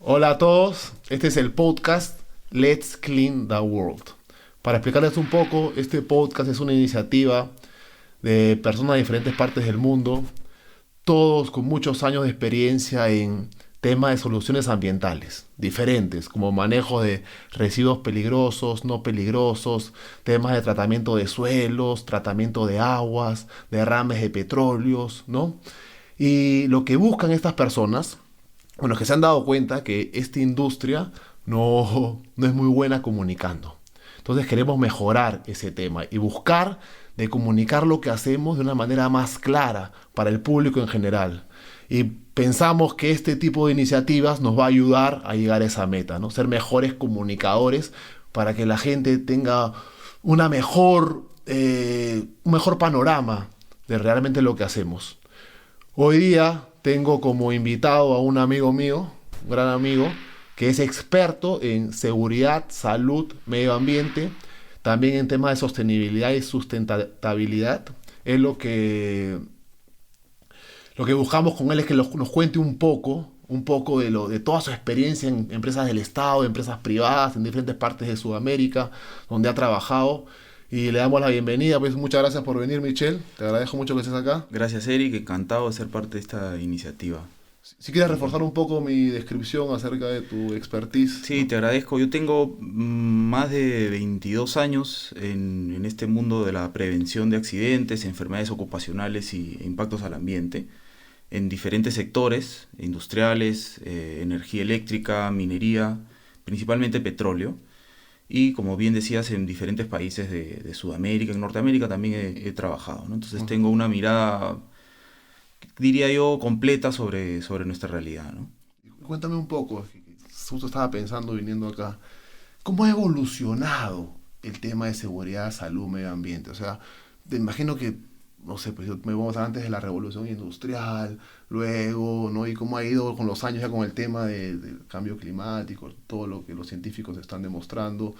Hola a todos, este es el podcast Let's Clean the World. Para explicarles un poco, este podcast es una iniciativa de personas de diferentes partes del mundo, todos con muchos años de experiencia en temas de soluciones ambientales diferentes, como manejo de residuos peligrosos, no peligrosos, temas de tratamiento de suelos, tratamiento de aguas, derrames de petróleos, ¿no? Y lo que buscan estas personas, bueno, es que se han dado cuenta que esta industria no es muy buena comunicando. Entonces queremos mejorar ese tema y buscar de comunicar lo que hacemos de una manera más clara para el público en general. Y pensamos que este tipo de iniciativas nos va a ayudar a llegar a esa meta, ¿no? Ser mejores comunicadores para que la gente tenga un mejor panorama de realmente lo que hacemos. Hoy día tengo como invitado a un amigo mío, un gran amigo, que es experto en seguridad, salud, medio ambiente, también en temas de sostenibilidad y sustentabilidad. Es lo que buscamos con él es que nos cuente un poco de toda su experiencia en empresas del Estado, en empresas privadas, en diferentes partes de Sudamérica, donde ha trabajado. Y le damos la bienvenida, pues muchas gracias por venir, Michelle. Te agradezco mucho que estés acá. Gracias, Eric, encantado de ser parte de esta iniciativa. Si quieres reforzar un poco mi descripción acerca de tu expertise, Sí, ¿no? te agradezco. Yo tengo más de 22 años en este mundo de la prevención de accidentes, enfermedades ocupacionales y impactos al ambiente, en diferentes sectores, industriales, energía eléctrica, minería, principalmente petróleo. Y como bien decías, en diferentes países de Sudamérica, en Norteamérica también he trabajado, ¿no? Entonces Ujú. tengo una mirada, diría yo, completa sobre nuestra realidad, ¿no? Cuéntame un poco, justo estaba pensando viniendo acá, ¿cómo ha evolucionado el tema de seguridad, salud, medio ambiente? O sea, te imagino que, no sé, pues me vamos a antes de la revolución industrial, luego, ¿no? Y cómo ha ido con los años ya con el tema del cambio climático, todo lo que los científicos están demostrando.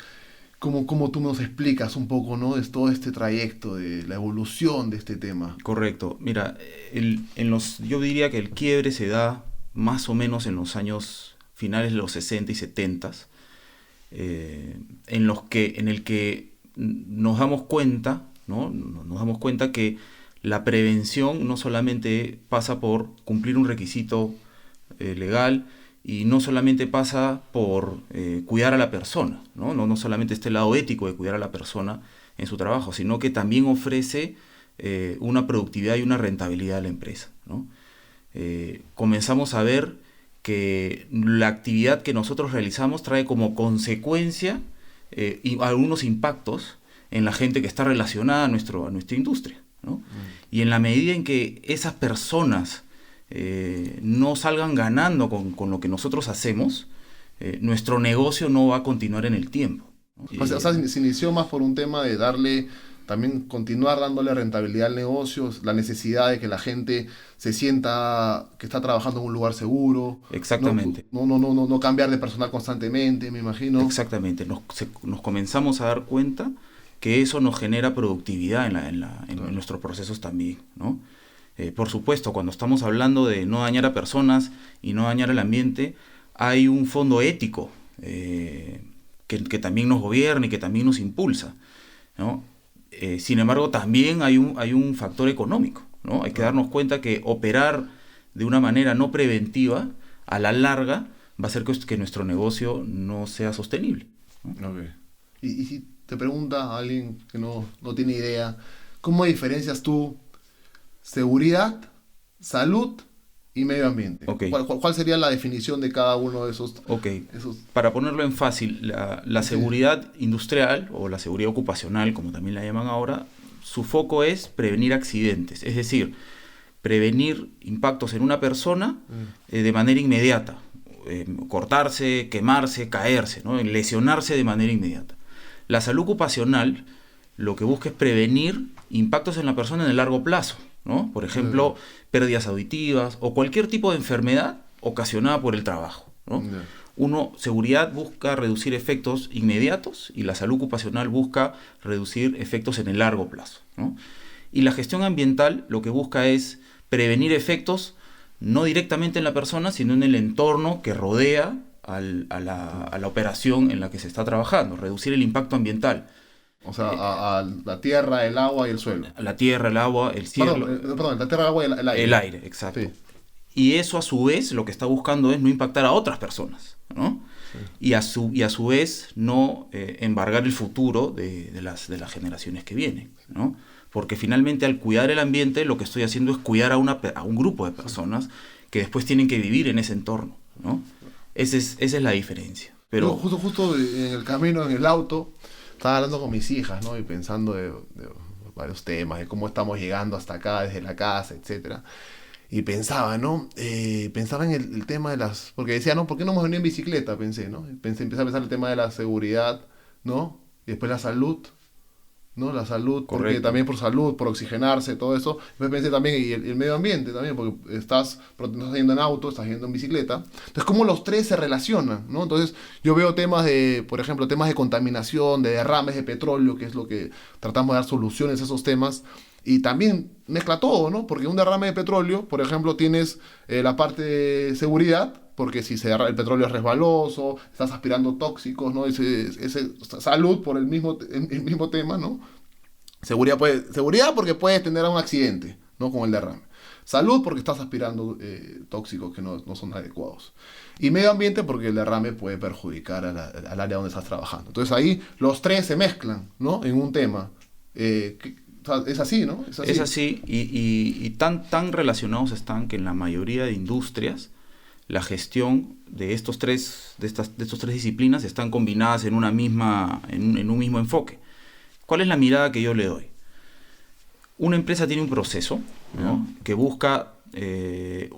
¿Cómo tú nos explicas un poco, ¿no? De todo este trayecto, de la evolución de este tema? Correcto. Mira, yo diría que el quiebre se da más o menos en los años finales de los 60 y 70, en el que nos damos cuenta, ¿no? Nos damos cuenta que la prevención no solamente pasa por cumplir un requisito legal, y no solamente pasa por cuidar a la persona, ¿no? No solamente este lado ético de cuidar a la persona en su trabajo, sino que también ofrece una productividad y una rentabilidad a la empresa, ¿no? Comenzamos a ver que la actividad que nosotros realizamos trae como consecuencia y algunos impactos en la gente que está relacionada a nuestra industria, ¿no? Y en la medida en que esas personas no salgan ganando con lo que nosotros hacemos, nuestro negocio no va a continuar en el tiempo, ¿no? O sea, se inició más por un tema de darle, también continuar dándole rentabilidad al negocio, la necesidad de que la gente se sienta que está trabajando en un lugar seguro, no, Exactamente, no cambiar de personal constantemente, me imagino. exactamente. Nos comenzamos a dar cuenta que eso nos genera productividad en Claro. nuestros procesos también, ¿no? Por supuesto, cuando estamos hablando de no dañar a personas y no dañar el ambiente, hay un fondo ético que también nos gobierna y que también nos impulsa, ¿no? Sin embargo, también hay un factor económico, ¿no? Hay que Claro. darnos cuenta que operar de una manera no preventiva, a la larga, va a hacer que nuestro negocio no sea sostenible, ¿no? Ok. Y si te pregunta a alguien que no tiene idea, ¿cómo diferencias tú seguridad, salud y medio ambiente? Ok, ¿Cuál sería la definición de cada uno de ok. esos? Para ponerlo en fácil, la Sí. seguridad industrial o la seguridad ocupacional, como también la llaman ahora, su foco es prevenir accidentes, es decir, prevenir impactos en una persona Mm. de manera inmediata, cortarse, quemarse, caerse, ¿no? Lesionarse de manera inmediata. La salud ocupacional lo que busca es prevenir impactos en la persona en el largo plazo, ¿no? Por Eh, ejemplo, pérdidas auditivas o cualquier tipo de enfermedad ocasionada por el trabajo, ¿no? ya. Seguridad busca reducir efectos inmediatos y la salud ocupacional busca reducir efectos en el largo plazo, ¿no? Y la gestión ambiental lo que busca es prevenir efectos no directamente en la persona, sino en el entorno que rodea a la operación en la que se está trabajando, reducir el impacto ambiental. O sea, a la tierra, el agua y el suelo. La tierra, el agua, el cielo. Perdón, la tierra, el agua y el aire. El aire, exacto. Sí. Y eso a su vez lo que está buscando es no impactar a otras personas, ¿no? Sí. Y a su vez no embargar el futuro de las generaciones que vienen, ¿no? Porque finalmente al cuidar el ambiente lo que estoy haciendo es cuidar a un grupo de personas que después tienen que vivir en ese entorno, ¿no? Esa es la diferencia. Pero yo justo en el camino, en el auto, estaba hablando con mis hijas, ¿no? Y pensando de varios temas, de cómo estamos llegando hasta acá, desde la casa, etcétera. Y pensaba, ¿no? Pensaba en el tema de las... Porque decía, ¿no? ¿Por qué no hemos venido en bicicleta? Pensé, ¿no? Empecé a pensar el tema de la seguridad, ¿no? Y después la salud, ¿no? La salud, correcto, porque también por salud, por oxigenarse, todo eso. Después pensé también y el medio ambiente también, porque no estás yendo en auto, estás yendo en bicicleta. Entonces, cómo los tres se relacionan, ¿no? Entonces, yo veo temas de, por ejemplo, temas de contaminación, de derrames de petróleo, que es lo que tratamos de dar soluciones a esos temas. Y también mezcla todo, ¿no? Porque un derrame de petróleo, por ejemplo, tienes la parte de seguridad, porque si el petróleo es resbaloso, estás aspirando tóxicos, ¿no? Salud por el mismo tema, ¿no? Seguridad porque puedes tener un accidente, ¿no? Con el derrame. Salud porque estás aspirando tóxicos que no son adecuados. Y medio ambiente porque el derrame puede perjudicar al área donde estás trabajando. Entonces ahí los tres se mezclan, ¿no? En un tema. Es así, ¿no? Es así y tan relacionados están que en la mayoría de industrias la gestión de estos tres disciplinas están combinadas en un mismo enfoque. ¿Cuál es la mirada que yo le doy? Una empresa tiene un proceso, ¿no? Que busca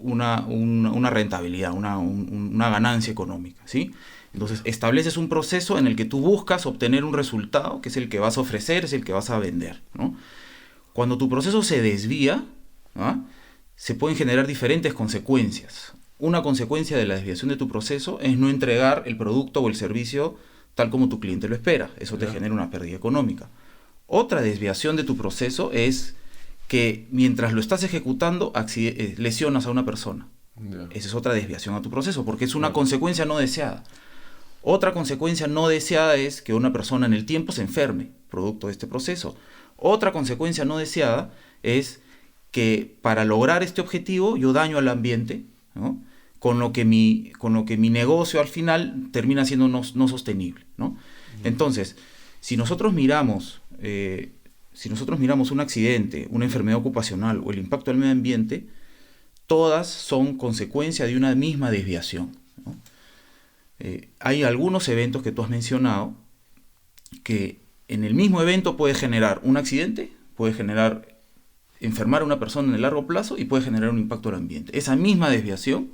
una rentabilidad, una ganancia económica, ¿sí? Entonces estableces un proceso en el que tú buscas obtener un resultado que es el que vas a ofrecer, es el que vas a vender, ¿no? Cuando tu proceso se desvía, ¿no? Se pueden generar diferentes consecuencias. Una consecuencia de la desviación de tu proceso es no entregar el producto o el servicio tal como tu cliente lo espera. Eso te genera una pérdida económica. Otra desviación de tu proceso es que mientras lo estás ejecutando lesionas a una persona. Esa es otra desviación a tu proceso porque es una consecuencia no deseada. Otra consecuencia no deseada es que una persona en el tiempo se enferme producto de este proceso. Otra consecuencia no deseada es que para lograr este objetivo yo daño al ambiente, ¿no? Con lo que mi negocio al final termina siendo no sostenible, ¿no? Entonces, si nosotros miramos un accidente, una enfermedad ocupacional o el impacto al medio ambiente, todas son consecuencia de una misma desviación, ¿no? Hay algunos eventos que tú has mencionado que en el mismo evento puede generar un accidente, puede enfermar a una persona en el largo plazo y puede generar un impacto al ambiente. Esa misma desviación,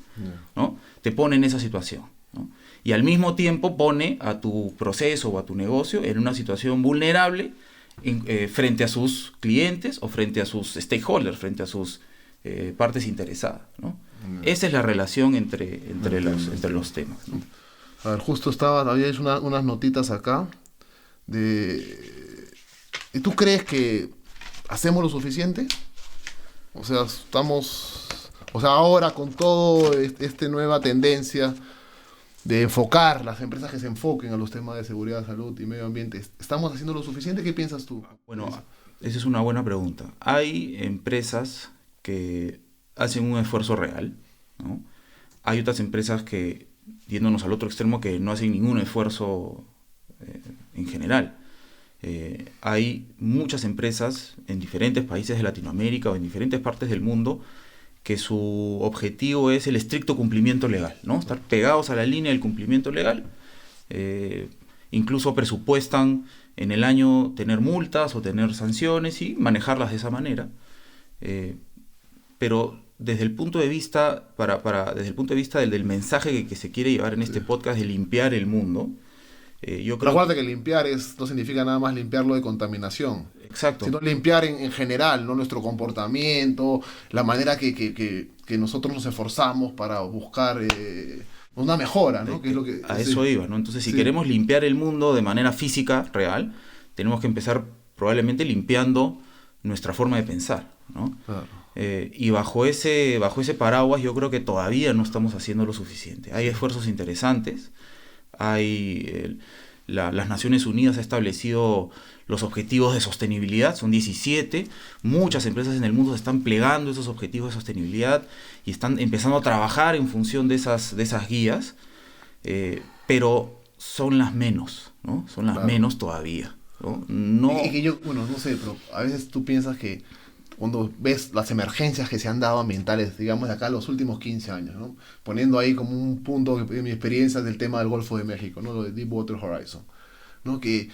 ¿no? Te pone en esa situación, ¿no? Y al mismo tiempo pone a tu proceso o a tu negocio en una situación vulnerable frente a sus clientes o frente a sus stakeholders, frente a sus partes interesadas, ¿no? Esa es la relación entre los temas, ¿no? A ver, justo había hecho unas notitas acá ¿y tú crees que hacemos lo suficiente? O sea, ahora con todo esta nueva tendencia de enfocar, las empresas que se enfoquen a los temas de seguridad, salud y medio ambiente, ¿estamos haciendo lo suficiente? ¿Qué piensas tú? Bueno, esa es una buena pregunta. Hay empresas que hacen un esfuerzo real, ¿no? Hay otras empresas que, yéndonos al otro extremo, que no hacen ningún esfuerzo en general. Hay muchas empresas en diferentes países de Latinoamérica o en diferentes partes del mundo que su objetivo es el estricto cumplimiento legal, ¿no? Estar pegados a la línea del cumplimiento legal. Incluso presupuestan en el año tener multas o tener sanciones y manejarlas de esa manera. Pero desde el punto de vista desde el punto de vista del mensaje que se quiere llevar en este podcast de limpiar el mundo, yo creo. Recuerda que limpiar no significa nada más limpiarlo de contaminación. Exacto. Sino limpiar en general, ¿no? Nuestro comportamiento, la manera que nosotros nos esforzamos para buscar una mejora, ¿no? Que es lo que, a eso iba, ¿no? Entonces, si queremos limpiar el mundo de manera física, real, tenemos que empezar probablemente limpiando nuestra forma de pensar, ¿no? Claro. Y bajo ese paraguas yo creo que todavía no estamos haciendo lo suficiente. Hay esfuerzos interesantes, las Naciones Unidas ha establecido los objetivos de sostenibilidad, son 17, muchas empresas en el mundo se están plegando esos objetivos de sostenibilidad y están empezando a trabajar en función de esas guías, pero son las menos, ¿no? Son las Claro. menos todavía, ¿no? No, Y que yo, bueno, no sé, pero a veces tú piensas que cuando ves las emergencias que se han dado ambientales, digamos, de acá los últimos 15 años, ¿no? Poniendo ahí como un punto de mi experiencia del tema del Golfo de México, ¿no? Lo de Deepwater Horizon, ¿no? Que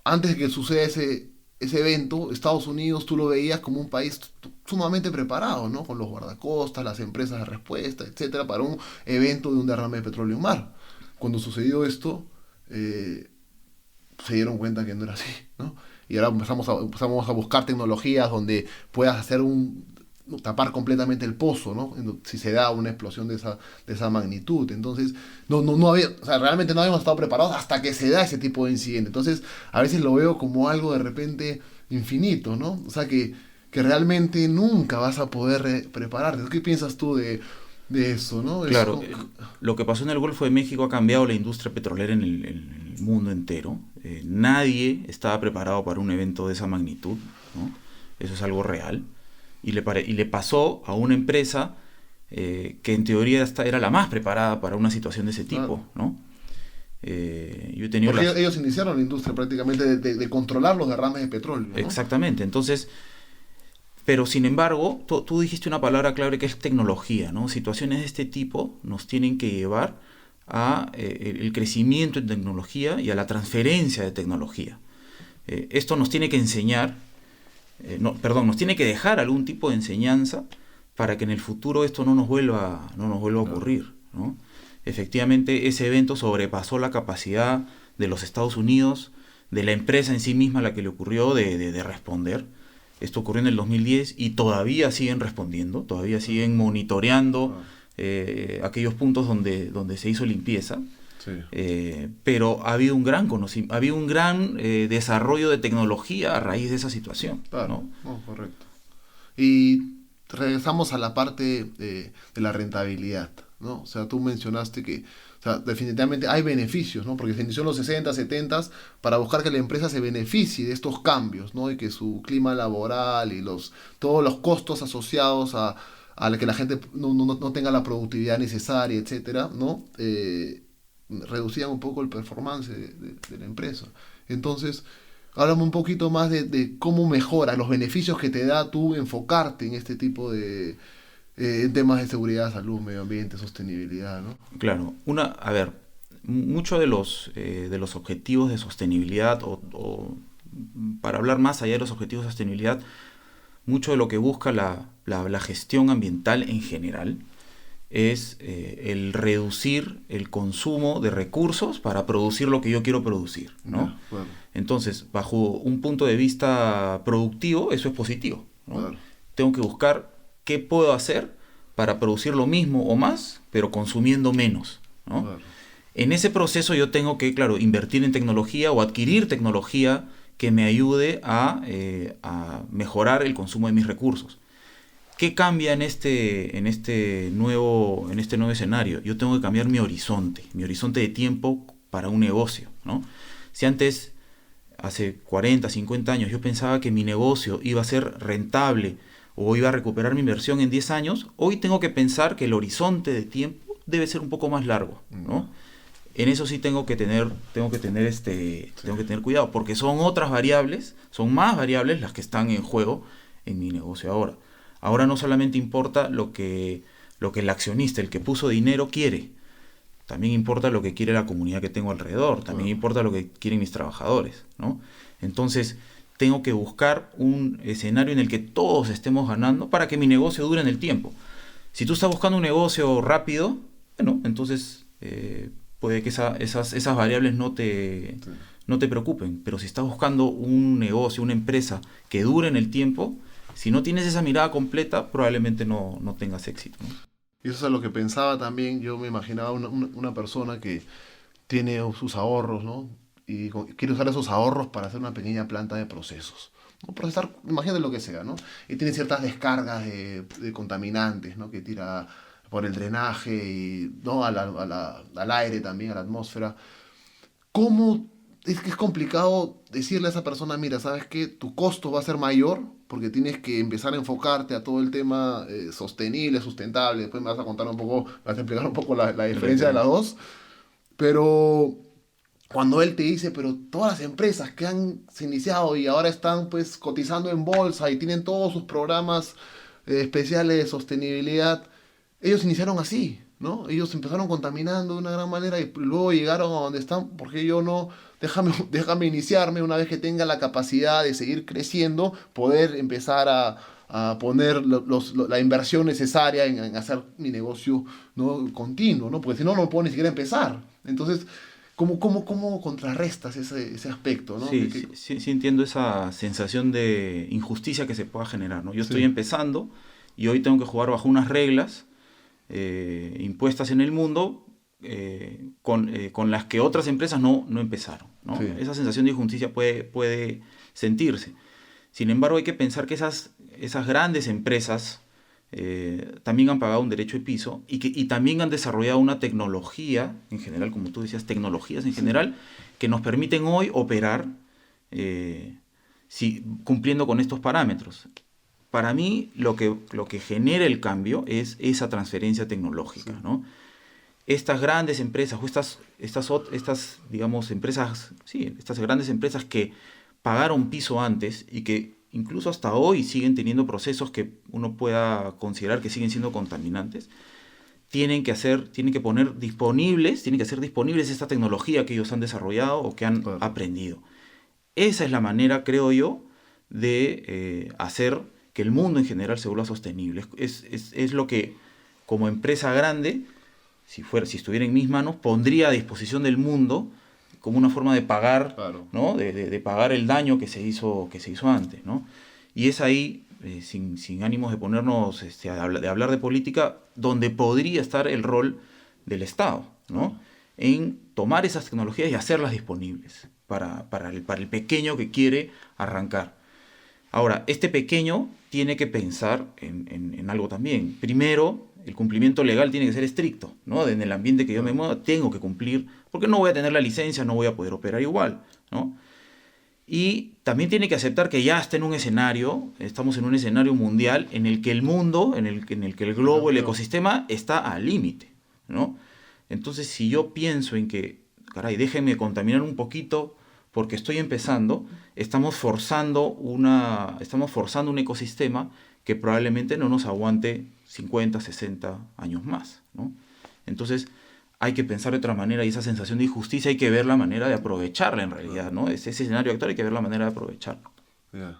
antes de que suceda ese evento, Estados Unidos tú lo veías como un país sumamente preparado, ¿no? Con los guardacostas, las empresas de respuesta, etcétera, para un evento de un derrame de petróleo en mar. Cuando sucedió esto, eh, se dieron cuenta que no era así, ¿no? Y ahora empezamos a buscar tecnologías donde puedas hacer tapar completamente el pozo, ¿no? Si se da una explosión de esa magnitud. Entonces, no había, o sea, realmente no habíamos estado preparados hasta que se da ese tipo de incidente. Entonces, a veces lo veo como algo de repente infinito, ¿no? O sea, que realmente nunca vas a poder prepararte. ¿Qué piensas tú de eso, ¿no? Es claro, como- lo que pasó en el Golfo de México ha cambiado la industria petrolera en el mundo entero. Nadie estaba preparado para un evento de esa magnitud, ¿no? Eso es algo real. Y le pasó a una empresa que en teoría era la más preparada para una situación de ese Claro. tipo, ¿no? Yo he tenido Porque las... ellos iniciaron la industria prácticamente de controlar los derrames de petróleo, ¿no? Exactamente, entonces, pero sin embargo, tú dijiste una palabra clave que es tecnología, ¿no? Situaciones de este tipo nos tienen que llevar a el crecimiento en tecnología y a la transferencia de tecnología. Esto nos tiene que enseñar, perdón, nos tiene que dejar algún tipo de enseñanza para que en el futuro esto no nos vuelva a Claro. ocurrir, ¿no? Efectivamente, ese evento sobrepasó la capacidad de los Estados Unidos, de la empresa en sí misma a la que le ocurrió de responder. Esto ocurrió en el 2010 y todavía siguen respondiendo, todavía siguen monitoreando Claro. aquellos puntos donde se hizo limpieza. Sí. Pero ha habido un gran conocimiento, ha habido un gran desarrollo de tecnología a raíz de esa situación, Claro. ¿no? No, correcto. Y regresamos a la parte de la rentabilidad, ¿no? O sea, tú mencionaste que, o sea, definitivamente hay beneficios, ¿no? Porque se inició en los 60, 70 para buscar que la empresa se beneficie de estos cambios, ¿no? Y que su clima laboral y todos los costos asociados a que la gente no tenga la productividad necesaria, etcétera, ¿no? Reducían un poco el performance de la empresa. Entonces, háblame un poquito más de cómo mejora los beneficios que te da tú enfocarte en este tipo en temas de seguridad, salud, medio ambiente, sostenibilidad, ¿no? Claro, a ver, muchos de los objetivos de sostenibilidad, para hablar más allá de los objetivos de sostenibilidad, mucho de lo que busca la gestión ambiental en general es el reducir el consumo de recursos para producir lo que yo quiero producir, ¿no? Ya, claro, Entonces, bajo un punto de vista productivo, eso es positivo, ¿no? claro, Tengo que buscar qué puedo hacer para producir lo mismo o más, pero consumiendo menos, ¿no? claro, En ese proceso yo tengo que, claro, invertir en tecnología o adquirir tecnología que me ayude a mejorar el consumo de mis recursos. ¿Qué cambia en este nuevo escenario? Yo tengo que cambiar mi horizonte de tiempo para un negocio, ¿no? Si antes, hace 40, 50 años, yo pensaba que mi negocio iba a ser rentable o iba a recuperar mi inversión en 10 años, hoy tengo que pensar que el horizonte de tiempo debe ser un poco más largo, ¿no? En eso sí tengo que tener cuidado, porque son otras variables, son más variables las que están en juego en mi negocio ahora. Ahora no solamente importa lo que el accionista, el que puso dinero, quiere. También importa lo que quiere la comunidad que tengo alrededor. También claro, importa lo que quieren mis trabajadores, ¿no? Entonces, tengo que buscar un escenario en el que todos estemos ganando para que mi negocio dure en el tiempo. Si tú estás buscando un negocio rápido, bueno, entonces puede que esas variables sí. no te preocupen. Pero si estás buscando un negocio, una empresa que dure en el tiempo, si no tienes esa mirada completa, probablemente no tengas éxito, ¿no? Y eso es lo que pensaba también, yo me imaginaba una persona que tiene sus ahorros, ¿no? Y quiere usar esos ahorros para hacer una pequeña planta de procesos, ¿no? Procesar, imagínate lo que sea, ¿no? Y tiene ciertas descargas de contaminantes, ¿no? Que tira por el drenaje y, ¿no? Al aire también, a la atmósfera. ¿Cómo es que es complicado decirle a esa persona, mira, sabes que tu costo va a ser mayor porque tienes que empezar a enfocarte a todo el tema sostenible, sustentable? Después me vas a contar un poco, me vas a explicar un poco la La diferencia de las diferencia. dos, pero cuando él te dice, pero todas las empresas que han se iniciado y ahora están pues cotizando en bolsa y tienen todos sus programas especiales de sostenibilidad, ellos iniciaron así, ¿no? Ellos empezaron contaminando de una gran manera y luego llegaron a donde están. ¿Por qué yo no? Déjame iniciarme una vez que tenga la capacidad de seguir creciendo, poder empezar a poner la inversión necesaria en hacer mi negocio, ¿no? Continuo, ¿no? Porque si no, no puedo ni siquiera empezar. Entonces, ¿cómo contrarrestas ese aspecto, ¿no? Sí, sí, sí, sí entiendo esa sensación de injusticia que se pueda generar, ¿no? Yo estoy Sí, empezando y hoy tengo que jugar bajo unas reglas impuestas en el mundo con las que otras empresas no empezaron, ¿no? sí, Esa sensación de injusticia puede sentirse. Sin embargo, hay que pensar que esas grandes empresas también han pagado un derecho de piso y también han desarrollado una tecnología, en general, como tú decías, tecnologías en sí, general, que nos permiten hoy operar cumpliendo con estos parámetros. Para mí, lo que genera el cambio es esa transferencia tecnológica, sí, ¿no? Estas grandes empresas o estas digamos, empresas, sí, estas grandes empresas que pagaron piso antes y que incluso hasta hoy siguen teniendo procesos que uno pueda considerar que siguen siendo contaminantes, tienen que hacer disponibles esta tecnología que ellos han desarrollado o que han claro, aprendido. Esa es la manera, creo yo, de hacer que el mundo en general se vuelva sostenible. Es lo que como empresa grande, si estuviera en mis manos, pondría a disposición del mundo como una forma de pagar, claro. ¿no? De pagar el daño que se hizo antes, ¿no? Y es ahí, sin ánimos de ponernos de hablar de política, donde podría estar el rol del Estado, Claro. ¿no? En tomar esas tecnologías y hacerlas disponibles para el pequeño que quiere arrancar. Ahora, este pequeño tiene que pensar en algo también. Primero, el cumplimiento legal tiene que ser estricto, ¿no? En el ambiente que yo me Claro. mueva, tengo que cumplir, porque no voy a tener la licencia, no voy a poder operar igual, ¿no? Y también tiene que aceptar que ya está en un escenario, estamos en un escenario mundial en el que el mundo, en el que el globo, el Cambió. ecosistema está al límite, ¿no? Entonces, si yo pienso en que, caray, déjenme contaminar un poquito porque estoy empezando, estamos forzando un ecosistema que probablemente no nos aguante 50, 60 años más, ¿no? Entonces, hay que pensar de otra manera y esa sensación de injusticia hay que ver la manera de aprovecharla en realidad, Claro. ¿no? Ese escenario actual hay que ver la manera de aprovecharlo. Ya.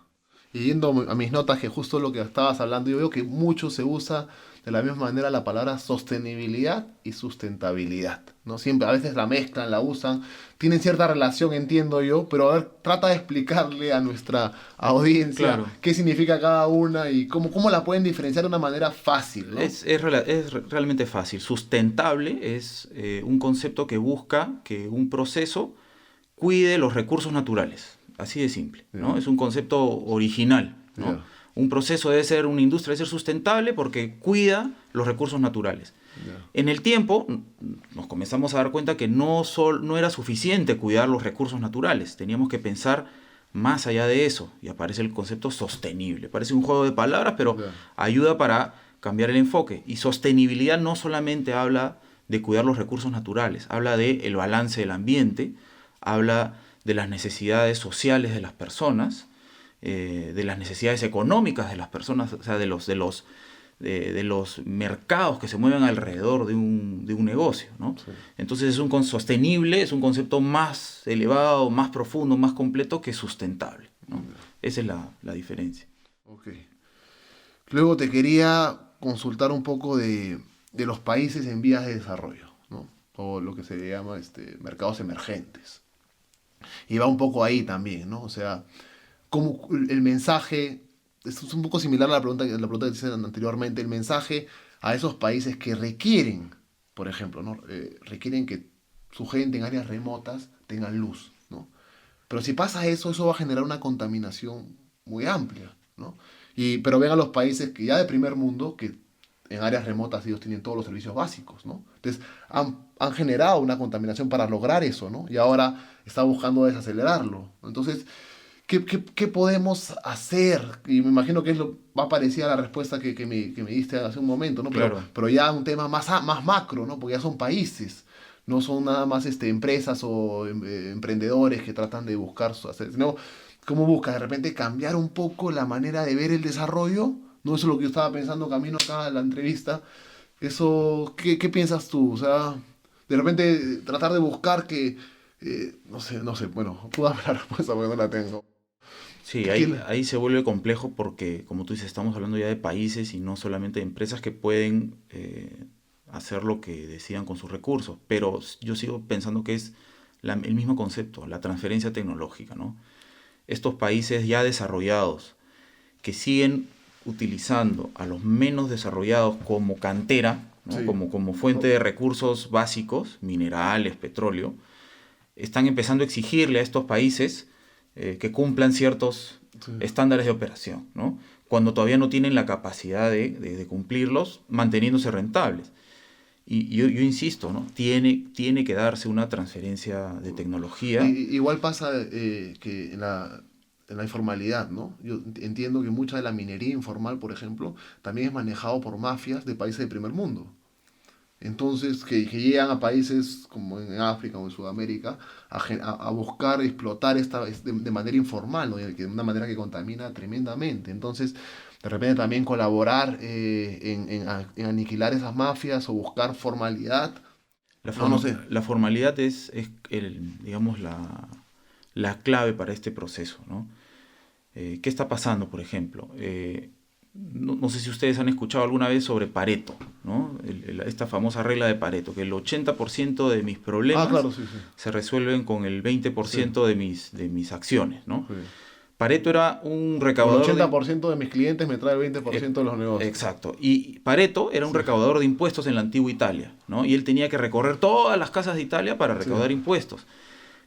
Y yendo a mis notas, que justo lo que estabas hablando, yo veo que mucho se usa de la misma manera la palabra sostenibilidad y sustentabilidad, ¿no? Siempre, a veces la mezclan, la usan, tienen cierta relación, entiendo yo, pero a ver, trata de explicarle a nuestra audiencia Claro. qué significa cada una y cómo la pueden diferenciar de una manera fácil, ¿no? Es realmente fácil. Sustentable es un concepto que busca que un proceso cuide los recursos naturales. Así de simple, ¿no? Ya, Es un concepto original, ¿no? ya, Una industria debe ser sustentable porque cuida los recursos naturales. ya, En el tiempo nos comenzamos a dar cuenta que no era suficiente cuidar los recursos naturales, teníamos que pensar más allá de eso y aparece el concepto sostenible. Parece un juego de palabras, pero ya, ayuda para cambiar el enfoque. Y sostenibilidad no solamente habla de cuidar los recursos naturales, habla de el balance del ambiente, habla de las necesidades sociales de las personas, de las necesidades económicas de las personas, o sea, de los mercados que se mueven alrededor de un negocio, ¿no? sí, Entonces sostenible es un concepto más elevado, más profundo, más completo que sustentable, ¿no? ya, Esa es la diferencia. ok. Luego te quería consultar un poco de los países en vías de desarrollo, ¿no? O lo que se llama mercados emergentes. Y va un poco ahí también, ¿no? O sea, como el mensaje, es un poco similar a la pregunta que hice anteriormente, el mensaje a esos países que requieren, por ejemplo, ¿no? Requieren que su gente en áreas remotas tenga luz, ¿no? Pero si pasa eso, eso va a generar una contaminación muy amplia, ¿no? Pero ven a los países que ya de primer mundo, que en áreas remotas ellos tienen todos los servicios básicos, ¿no? Entonces han generado una contaminación para lograr eso, ¿no? Y ahora está buscando desacelerarlo. Entonces, ¿qué podemos hacer? Y me imagino que va parecida a la respuesta que me diste hace un momento, ¿no? Claro. Pero ya un tema más macro, ¿no? Porque ya son países, no son nada más empresas o emprendedores que tratan de buscar, sino cómo buscas de repente cambiar un poco la manera de ver el desarrollo. No, eso es lo que yo estaba pensando camino acá a la entrevista. Eso, ¿qué piensas tú? O sea, de repente tratar de buscar que, no sé, bueno, tú dame la respuesta porque no la tengo. Sí, ¿Qué ahí se vuelve complejo porque, como tú dices, estamos hablando ya de países y no solamente de empresas que pueden hacer lo que decidan con sus recursos. Pero yo sigo pensando que es el mismo concepto, la transferencia tecnológica, ¿no? Estos países ya desarrollados que siguen utilizando a los menos desarrollados como cantera, ¿no? Sí. Como fuente de recursos básicos, minerales, petróleo, están empezando a exigirle a estos países que cumplan ciertos Sí. estándares de operación, ¿no? Cuando todavía no tienen la capacidad de cumplirlos, manteniéndose rentables. Y yo insisto, ¿no? Tiene que darse una transferencia de tecnología. Igual pasa que en la informalidad, ¿no? Yo entiendo que mucha de la minería informal, por ejemplo, también es manejado por mafias de países de primer mundo. Entonces, que llegan a países como en África o en Sudamérica a buscar explotar de manera informal, ¿no? De una manera que contamina tremendamente. Entonces, de repente también colaborar en aniquilar esas mafias o buscar formalidad. No sé. La formalidad es digamos, la clave para este proceso, ¿no? ¿Qué está pasando, por ejemplo? No sé si ustedes han escuchado alguna vez sobre Pareto, ¿no? Esta famosa regla de Pareto, que el 80% de mis Ah, problemas claro, sí, sí. se resuelven con el 20% de mis acciones, ¿no? Sí. Pareto era un O el recaudador 80% de mis clientes me trae el 20% de los negocios. Exacto. Y Pareto era un Sí, recaudador de impuestos en la antigua Italia, ¿no? Y él tenía que recorrer todas las casas de Italia para sí, recaudar impuestos.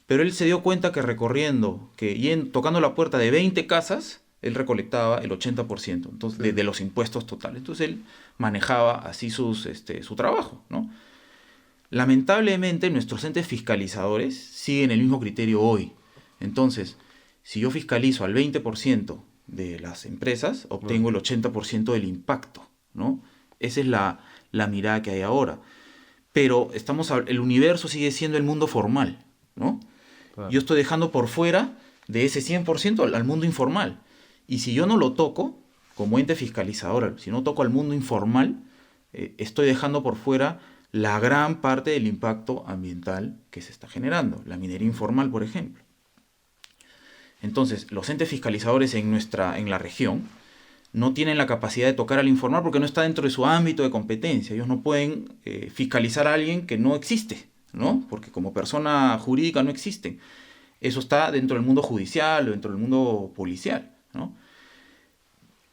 Pero él se dio cuenta que recorriendo, tocando la puerta de 20 casas, él recolectaba el 80% entonces, sí. de los impuestos totales. Entonces él manejaba así su trabajo, ¿no? Lamentablemente nuestros entes fiscalizadores siguen el mismo criterio hoy. Entonces, si yo fiscalizo al 20% de las empresas, Claro, obtengo el 80% del impacto, ¿no? Esa es la mirada que hay ahora. Pero el universo sigue siendo el mundo formal, ¿no? Yo claro. estoy dejando por fuera de ese 100% al mundo informal. Y si yo no lo toco, como ente fiscalizador, si no toco al mundo informal, estoy dejando por fuera la gran parte del impacto ambiental que se está generando. La minería informal, por ejemplo. Entonces, los entes fiscalizadores en la región no tienen la capacidad de tocar al informal porque no está dentro de su ámbito de competencia. Ellos no pueden fiscalizar a alguien que no existe, ¿no? Porque como persona jurídica no existen. Eso está dentro del mundo judicial o dentro del mundo policial, ¿no?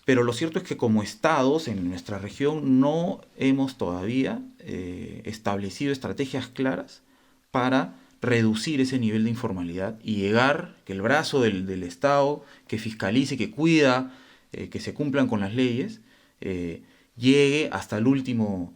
Pero lo cierto es que como estados en nuestra región no hemos todavía establecido estrategias claras para reducir ese nivel de informalidad y llegar que el brazo del Estado que fiscalice, que cuida, que se cumplan con las leyes, llegue hasta el último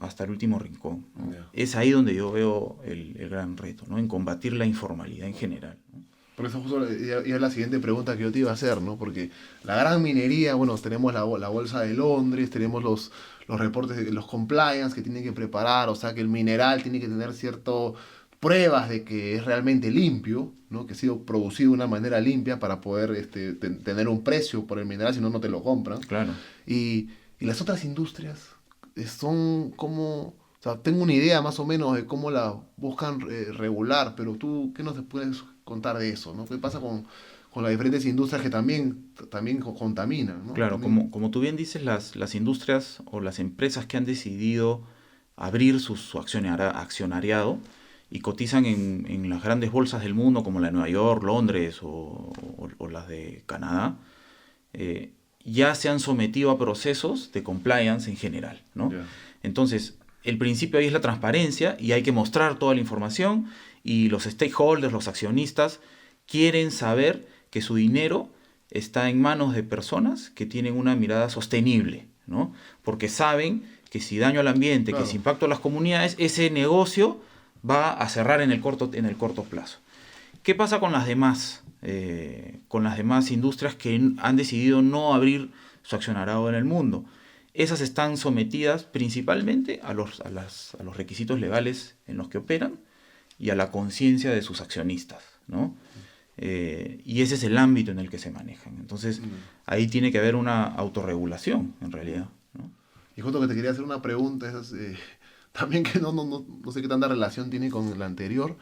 rincón, ¿no? Ya. Es ahí donde yo veo el gran reto, ¿no? En combatir la informalidad en general, ¿no? Por eso justo ya es la siguiente pregunta que yo te iba a hacer, ¿no? Porque la gran minería, bueno, tenemos la bolsa de Londres, tenemos los reportes de los compliance que tienen que preparar, o sea que el mineral tiene que tener ciertas pruebas de que es realmente limpio, ¿no? Que ha sido producido de una manera limpia para poder tener un precio por el mineral, si no, no te lo compran. Claro. Y las otras industrias son como... O sea, tengo una idea más o menos de cómo la buscan regular, pero tú, ¿qué nos puedes contar de eso, ¿no? ¿Qué pasa con las diferentes industrias que también contaminan, ¿no? Claro, También, como tú bien dices, las industrias o las empresas que han decidido abrir su accionariado y cotizan en las grandes bolsas del mundo, como la de Nueva York, Londres o las de Canadá, ya se han sometido a procesos de compliance en general, ¿no? ya, Entonces, el principio ahí es la transparencia y hay que mostrar toda la información y los stakeholders, los accionistas, quieren saber que su dinero está en manos de personas que tienen una mirada sostenible, ¿no? Porque saben que si daño al ambiente, Claro. que si impacto a las comunidades, ese negocio va a cerrar en el corto plazo. ¿Qué pasa con las demás? Con las demás industrias que han decidido no abrir su accionariado en el mundo. Esas están sometidas principalmente a los requisitos legales en los que operan y a la conciencia de sus accionistas, ¿no? Y ese es el ámbito en el que se manejan. Entonces, ahí tiene que haber una autorregulación, en realidad, ¿no? Y justo que te quería hacer una pregunta, también que no sé qué tanta relación tiene con la anterior,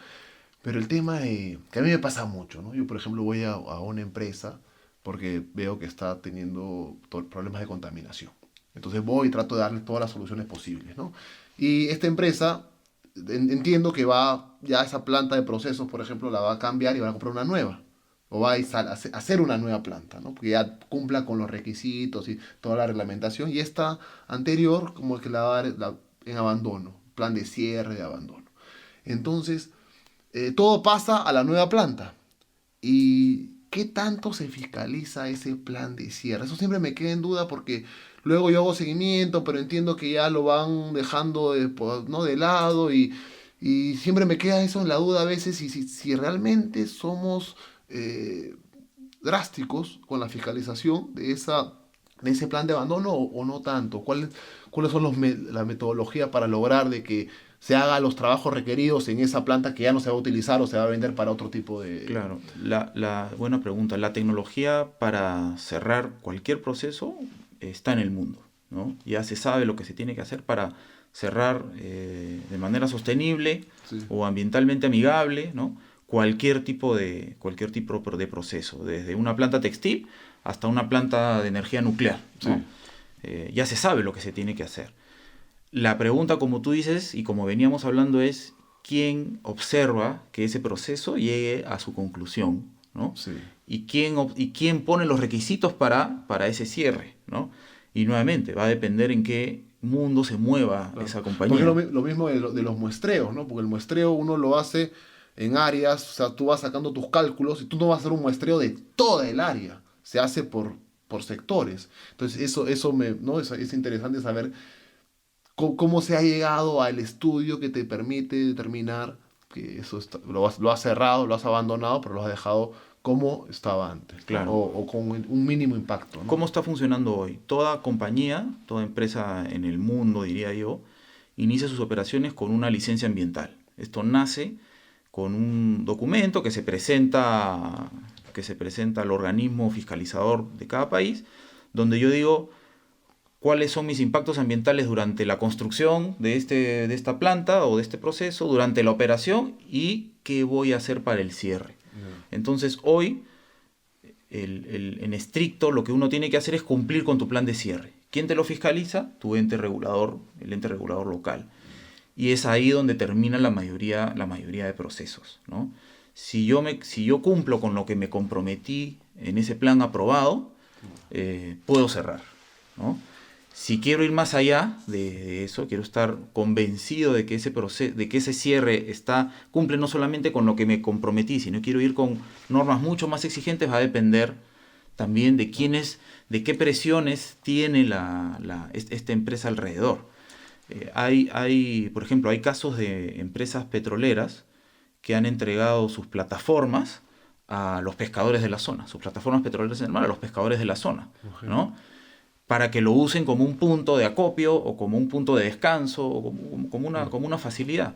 pero el tema que a mí me pasa mucho, ¿no? Yo, por ejemplo, voy a una empresa porque veo que está teniendo problemas de contaminación. Entonces voy y trato de darle todas las soluciones posibles, ¿no? Y esta empresa, entiendo que ya esa planta de procesos, por ejemplo, la va a cambiar y va a comprar una nueva. O va a hacer una nueva planta, ¿no? Porque ya cumpla con los requisitos y toda la reglamentación. Y esta anterior, como que la va a dar en abandono, plan de cierre de abandono. Entonces, todo pasa a la nueva planta. ¿Y qué tanto se fiscaliza ese plan de cierre? Eso siempre me queda en duda porque luego yo hago seguimiento, pero entiendo que ya lo van dejando ¿no? de lado y siempre me queda eso en la duda a veces si realmente somos drásticos con la fiscalización de ese plan de abandono o no tanto. ¿Cuáles son la metodología para lograr de que se haga los trabajos requeridos en esa planta que ya no se va a utilizar o se va a vender para otro tipo de... Claro, buena pregunta. La tecnología para cerrar cualquier proceso está en el mundo, ¿no? Ya se sabe lo que se tiene que hacer para cerrar de manera sostenible Sí. o ambientalmente amigable, ¿no? Cualquier tipo de proceso, desde una planta textil hasta una planta de energía nuclear, ¿no? Sí. Ya se sabe lo que se tiene que hacer. La pregunta, como tú dices, y como veníamos hablando, es quién observa que ese proceso llegue a su conclusión, ¿no? Sí. Y quién pone los requisitos para ese cierre, ¿no? Y nuevamente, va a depender en qué mundo se mueva Claro. esa Porque compañía. lo mismo de los muestreos, ¿no? Porque el muestreo uno lo hace en áreas, o sea, tú vas sacando tus cálculos y tú no vas a hacer un muestreo de toda el área, se hace por sectores. Entonces ¿no? Es interesante saber cómo se ha llegado al estudio que te permite determinar que lo has cerrado, lo has abandonado, pero lo has dejado como estaba antes, ¿no? Claro. O con un mínimo impacto, ¿no? ¿Cómo está funcionando hoy? Toda compañía, toda empresa en el mundo, diría yo, inicia sus operaciones con una licencia ambiental. Esto nace con un documento que se presenta al organismo fiscalizador de cada país, donde yo digo cuáles son mis impactos ambientales durante la construcción de esta planta o de este proceso, durante la operación y qué voy a hacer para el cierre. Entonces hoy, en estricto, lo que uno tiene que hacer es cumplir con tu plan de cierre. ¿Quién te lo fiscaliza? Tu ente regulador, el ente regulador local. Y es ahí donde termina la mayoría de procesos, ¿no? Si yo cumplo con lo que me comprometí en ese plan aprobado, puedo cerrar, ¿no? Si quiero ir más allá de eso, quiero estar convencido de que ese cierre cumple no solamente con lo que me comprometí, sino quiero ir con normas mucho más exigentes, va a depender también de qué presiones tiene esta empresa alrededor. Por ejemplo, hay casos de empresas petroleras que han entregado sus plataformas a los pescadores de la zona, sus plataformas petroleras en el mar a los pescadores de la zona, ¿no? Para que lo usen como un punto de acopio o como un punto de descanso o como una facilidad.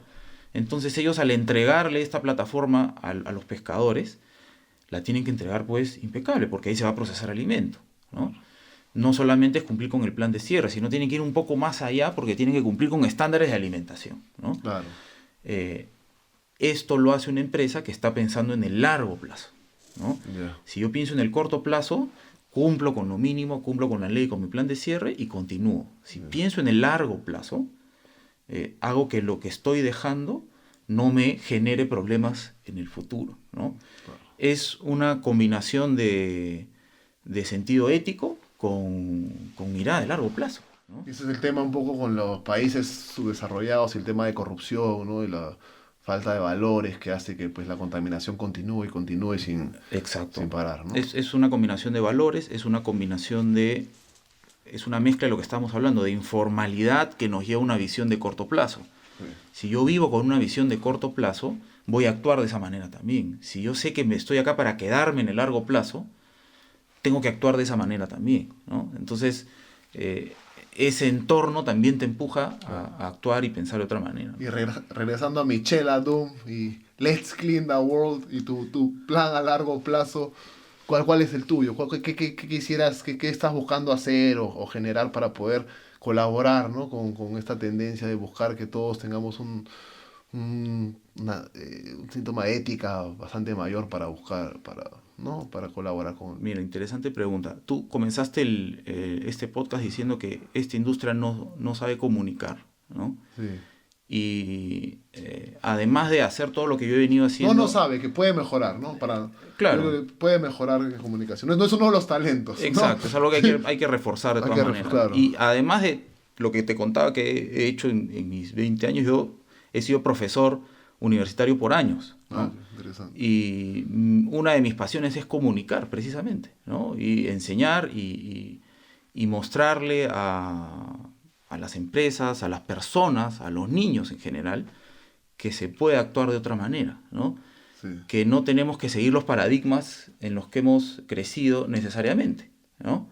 Entonces ellos, al entregarle esta plataforma a los pescadores, la tienen que entregar pues impecable, porque ahí se va a procesar alimento, ¿no? No solamente es cumplir con el plan de cierre, sino tienen que ir un poco más allá porque tienen que cumplir con estándares de alimentación, ¿no? Claro. Esto lo hace una empresa que está pensando en el largo plazo, ¿no? Yeah. Si yo pienso en el corto plazo, cumplo con lo mínimo, cumplo con la ley, con mi plan de cierre y continúo. Si pienso en el largo plazo, hago que lo que estoy dejando no me genere problemas en el futuro, ¿no? Claro. Es una combinación de sentido ético con mirada de largo plazo, ¿no? Ese es el tema un poco con los países subdesarrollados y el tema de corrupción, ¿no? Y la falta de valores que hace que pues la contaminación continúe sin Exacto. sin parar, ¿no? Es una combinación de valores, es una mezcla de lo que estamos hablando, de informalidad que nos lleva a una visión de corto plazo. Sí. Si yo vivo con una visión de corto plazo, voy a actuar de esa manera también. Si yo sé que estoy acá para quedarme en el largo plazo, tengo que actuar de esa manera también, ¿no? Entonces, ese entorno también te empuja a actuar y pensar de otra manera. Y regresando a Michel Adum y Let's Clean the World y tu plan a largo plazo, ¿cuál es el tuyo? ¿Qué quisieras, qué estás buscando hacer o generar para poder colaborar, ¿no? con esta tendencia de buscar que todos tengamos un síntoma de ética bastante mayor para buscar, ¿no? Para colaborar con... Mira, interesante pregunta. Tú comenzaste este podcast diciendo que esta industria no sabe comunicar, ¿no? Sí. Y además de hacer todo lo que yo he venido haciendo... No sabe, que puede mejorar, ¿no? Claro. Puede mejorar en comunicación. No es uno de los talentos, ¿no? Exacto, es algo que hay que reforzar de todas maneras. Claro. Y además de lo que te contaba que he hecho en mis 20 años, yo he sido profesor universitario por años, ¿no? Interesante. Y una de mis pasiones es comunicar, precisamente, ¿no? Y enseñar y mostrarle a las empresas, a las personas, a los niños en general, que se puede actuar de otra manera, ¿no? Sí. Que no tenemos que seguir los paradigmas en los que hemos crecido necesariamente, ¿no?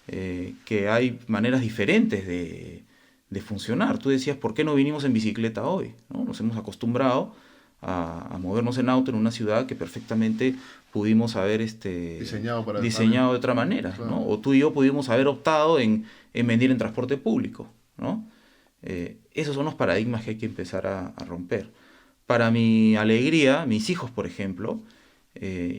Que hay maneras diferentes de funcionar. Tú decías, ¿por qué no vinimos en bicicleta hoy? ¿No? Nos hemos acostumbrado a movernos en auto en una ciudad que perfectamente pudimos haber diseñado de otra manera, claro. ¿No? O tú y yo pudimos haber optado en venir en transporte público, ¿no? Esos son los paradigmas que hay que empezar a romper. Para mi alegría, mis hijos, por ejemplo,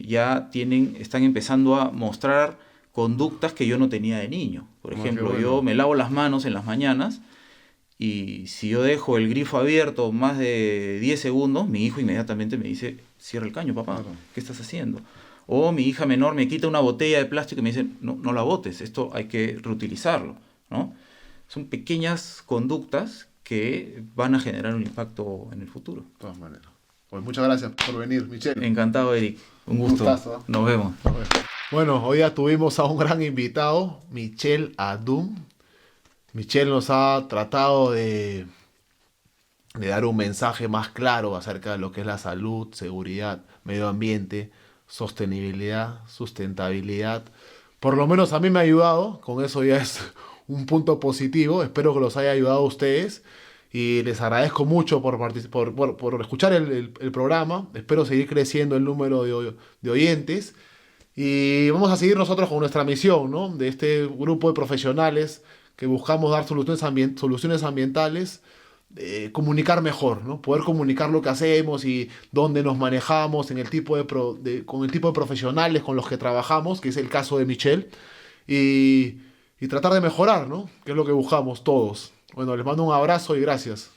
ya están empezando a mostrar conductas que yo no tenía de niño. Por ejemplo, yo me lavo las manos en las mañanas y si yo dejo el grifo abierto más de 10 segundos, mi hijo inmediatamente me dice, cierra el caño, papá, claro. ¿Qué estás haciendo? O mi hija menor me quita una botella de plástico y me dice, no la botes, esto hay que reutilizarlo, ¿no? Son pequeñas conductas que van a generar un impacto en el futuro. De todas maneras. Pues muchas gracias por venir, Michel. Encantado, Eric. Un gusto. Gustazo, ¿eh? Nos vemos. Bueno, hoy ya tuvimos a un gran invitado, Michel Adum. Michel nos ha tratado de dar un mensaje más claro acerca de lo que es la salud, seguridad, medio ambiente, sostenibilidad, sustentabilidad. Por lo menos a mí me ha ayudado, con eso ya es un punto positivo. Espero que los haya ayudado a ustedes y les agradezco mucho por escuchar el programa. Espero seguir creciendo el número de oyentes y vamos a seguir nosotros con nuestra misión, ¿no? De este grupo de profesionales que buscamos dar soluciones ambientales, comunicar mejor, ¿no? Poder comunicar lo que hacemos y dónde nos manejamos, con el tipo de profesionales con los que trabajamos, que es el caso de Michel, y tratar de mejorar, ¿no? Que es lo que buscamos todos. Bueno, les mando un abrazo y gracias.